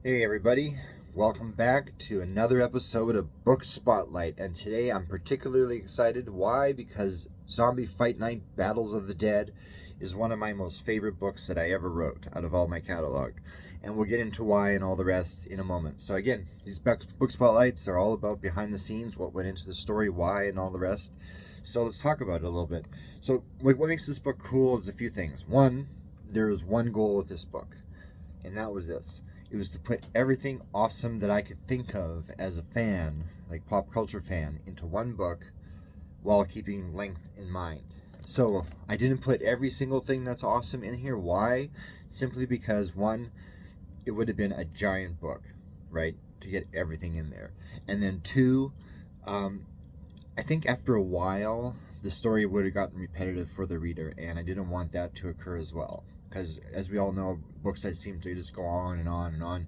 Hey everybody, welcome back to another episode of Book Spotlight, and today I'm particularly excited. Why? Because Zombie Fight Night Battles of the Dead is one of my most favorite books that I ever wrote out of all my catalog, and we'll get into why and all the rest in a moment. So again, these book spotlights are all about behind the scenes, what went into the story, why, and all the rest. So let's talk about it a little bit. So what makes this book cool is a few things. One, there is one goal with this book, and that was this. It was to put everything awesome that I could think of as a fan, like pop culture fan, into one book while keeping length in mind. So I didn't put every single thing that's awesome in here. Why? Simply because, one, it would have been a giant book, right, to get everything in there. And then two, I think after a while, the story would have gotten repetitive for the reader, and I didn't want that to occur as well. Because, as we all know, books that seem to just go on and on and on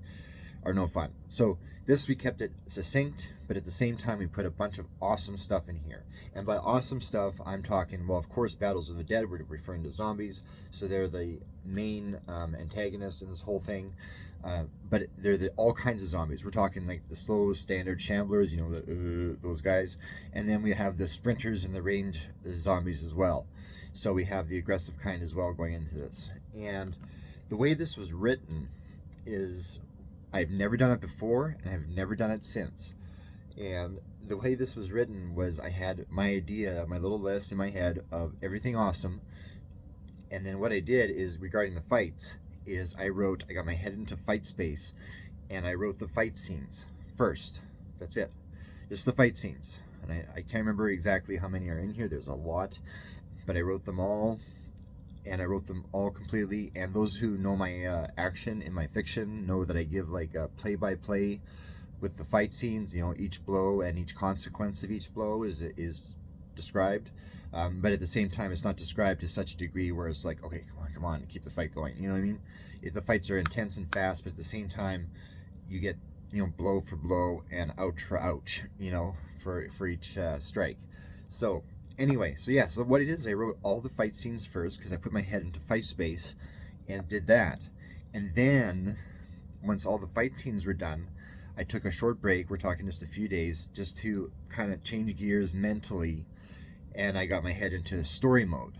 are no fun. So this, we kept it succinct, but at the same time we put a bunch of awesome stuff in here. And by awesome stuff, I'm talking, well, of course, Battles of the Dead, we're referring to zombies, so they're the main antagonists in this whole thing. But they're all kinds of zombies. We're talking like the slow standard shamblers, those guys. And then we have the sprinters and the range zombies as well. So we have the aggressive kind as well going into this. And the way this was written is, I've never done it before, and I've never done it since. And the way this was written was, I had my idea, my little list in my head of everything awesome. And then what I did is, regarding the fights, is I got my head into fight space, and I wrote the fight scenes first. That's it. Just the fight scenes. And I can't remember exactly how many are in here. There's a lot. But I wrote them all, and I wrote them all completely. And those who know my action in my fiction know that I give like a play-by-play with the fight scenes. Each blow and each consequence of each blow is described. But at the same time, it's not described to such a degree where it's like, okay, come on, keep the fight going. You know what I mean? The fights are intense and fast, but at the same time, you get blow for blow and ouch for ouch. For each strike. So. Anyway, so what it is, I wrote all the fight scenes first because I put my head into fight space and did that. And then, once all the fight scenes were done, I took a short break, we're talking just a few days, just to kind of change gears mentally, and I got my head into story mode.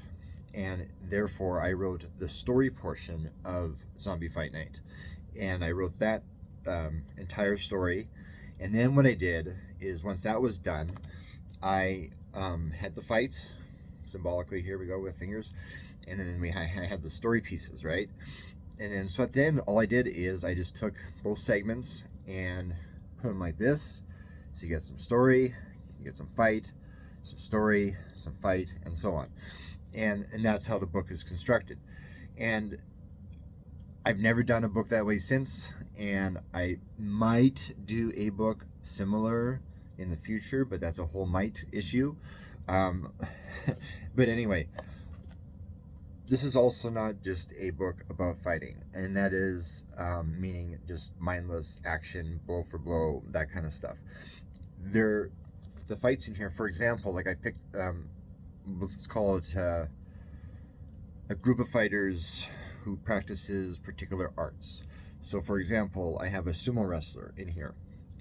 And therefore, I wrote the story portion of Zombie Fight Night. And I wrote that entire story. And then what I did is, once that was done, I had the fights, symbolically, here we go with fingers, and then I had the story pieces, right? And then, so at the end, all I did is I just took both segments and put them like this, so you get some story, you get some fight, some story, some fight, and so on. And that's how the book is constructed. And I've never done a book that way since, and I might do a book similar in the future, but that's a whole might issue. But anyway, this is also not just a book about fighting, and that is meaning just mindless action, blow for blow, that kind of stuff. The fights in here, for example, like I picked, let's call it a group of fighters who practices particular arts. So for example, I have a sumo wrestler in here,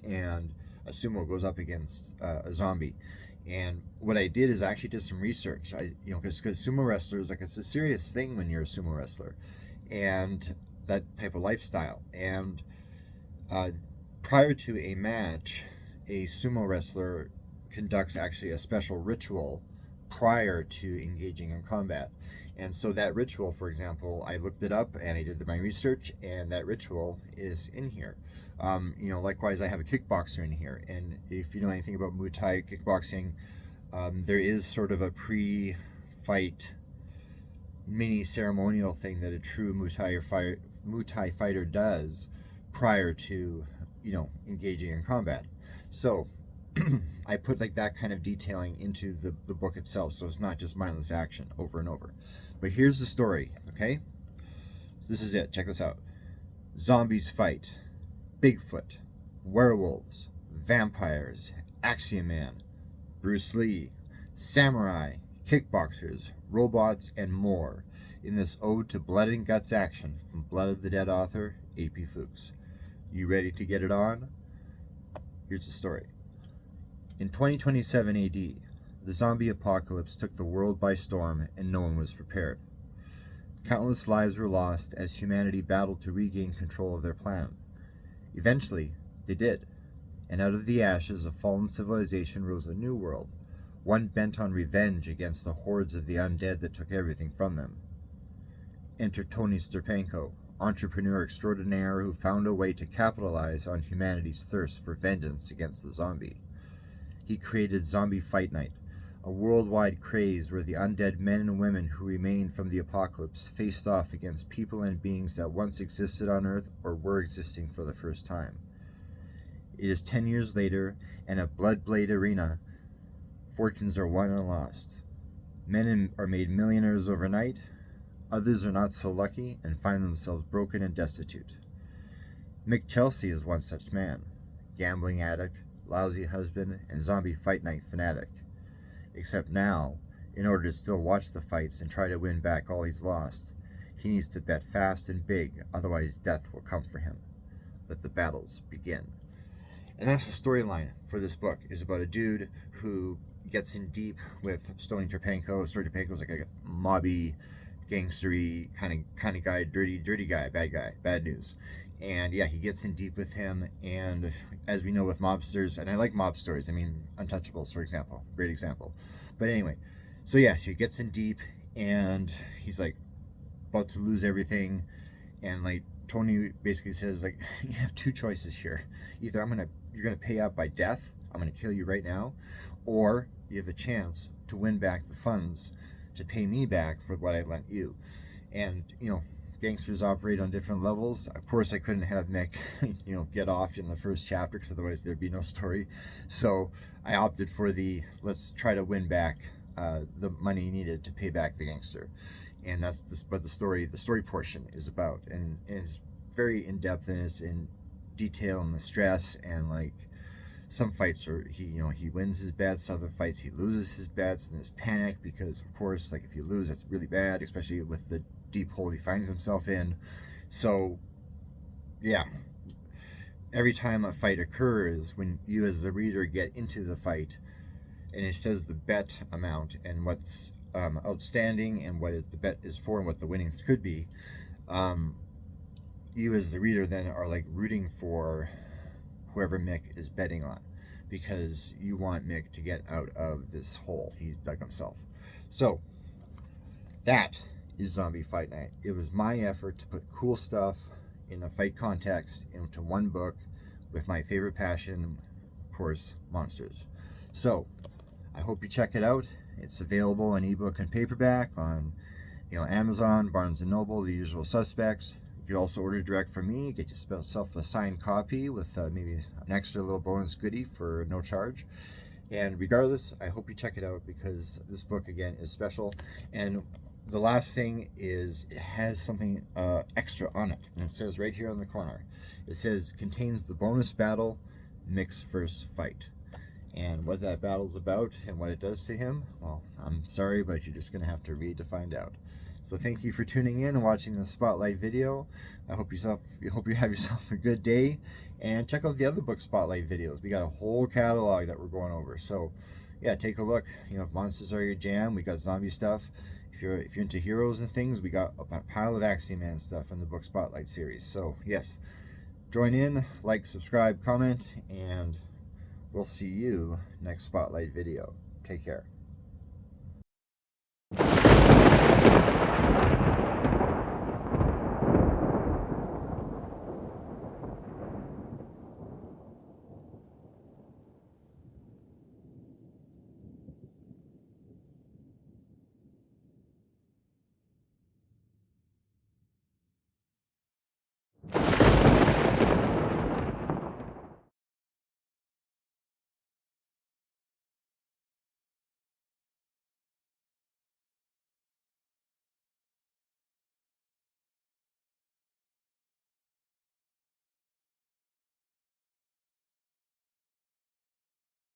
and a sumo goes up against a zombie. And what I did is I actually did some research. Because sumo wrestlers, like, it's a serious thing when you're a sumo wrestler, and that type of lifestyle. And prior to a match, a sumo wrestler conducts actually a special ritual prior to engaging in combat. And so that ritual, for example, I looked it up and I did my research, and that ritual is in here. Likewise, I have a kickboxer in here, and if you know anything about Muay Thai kickboxing, there is sort of a pre-fight mini ceremonial thing that a true Muay Thai fighter does prior to, engaging in combat. So I put like that kind of detailing into the book itself, so it's not just mindless action over and over. But here's the story, okay? This is it. Check this out. Zombies fight. Bigfoot, werewolves, vampires, Axiom Man, Bruce Lee, samurai, kickboxers, robots, and more in this ode to blood and guts action from Blood of the Dead author A.P. Fuchs. You ready to get it on? Here's the story. In 2027 AD, the zombie apocalypse took the world by storm and no one was prepared. Countless lives were lost as humanity battled to regain control of their planet. Eventually, they did, and out of the ashes of fallen civilization rose a new world, one bent on revenge against the hordes of the undead that took everything from them. Enter Tony Sterpanko, entrepreneur extraordinaire who found a way to capitalize on humanity's thirst for vengeance against the zombie. He created Zombie Fight Night, a worldwide craze where the undead men and women who remained from the apocalypse faced off against people and beings that once existed on Earth or were existing for the first time. It is 10 years later, and at Bloodblade Arena, fortunes are won and lost. Men are made millionaires overnight, others are not so lucky and find themselves broken and destitute. Mick Chelsea is one such man, gambling addict, lousy husband, and Zombie Fight Night fanatic. Except now, in order to still watch the fights and try to win back all he's lost, he needs to bet fast and big, otherwise death will come for him. Let the battles begin. And that's the storyline for this book, is about a dude who gets in deep with Tony Sterpanko. Tony Sterpanko's like a mobby, gangstery kind of guy, dirty guy, bad news. And yeah, he gets in deep with him, and as we know with mobsters, and I like mob stories, I mean Untouchables, for example, great example. But anyway, so yeah, so he gets in deep, and he's like about to lose everything, and like Tony basically says, like, you have two choices here. Either you're gonna pay out by death, I'm gonna kill you right now, or you have a chance to win back the funds to pay me back for what I lent you. And you know, gangsters operate on different levels. Of course, I couldn't have Mick, get off in the first chapter, because otherwise there'd be no story. So I opted for the let's try to win back the money needed to pay back the gangster, and that's what the story portion is about, and it's very in depth and it's in detail and the stress, and like some fights are he wins his bets, other fights he loses his bets, and there's panic because of course, like, if you lose, that's really bad, especially with the deep hole he finds himself in. So yeah, every time a fight occurs, when you as the reader get into the fight and it says the bet amount and what's outstanding and what the bet is for and what the winnings could be, you as the reader then are like rooting for whoever Mick is betting on, because you want Mick to get out of this hole he's dug himself. So that is Zombie Fight Night. It was my effort to put cool stuff in a fight context into one book with my favorite passion, of course, monsters. So I hope you check it out. It's available in ebook and paperback on Amazon, Barnes & Noble, the usual suspects. You can also order direct from me, get yourself a signed copy with maybe an extra little bonus goodie for no charge. And regardless, I hope you check it out, because this book, again, is special. And the last thing is, it has something extra on it, and it says right here on the corner, it says contains the bonus battle, Mick's first fight. And what that battle's about and what it does to him, well, I'm sorry, but you're just going to have to read to find out. So thank you for tuning in and watching the Spotlight video. I hope you have yourself a good day, and check out the other book Spotlight videos. We got a whole catalog that we're going over. So yeah, take a look. If monsters are your jam, we got zombie stuff. If you're into heroes and things, we got a pile of Axiom Man stuff in the book Spotlight series. So yes, join in, like, subscribe, comment, and we'll see you next Spotlight video. Take care.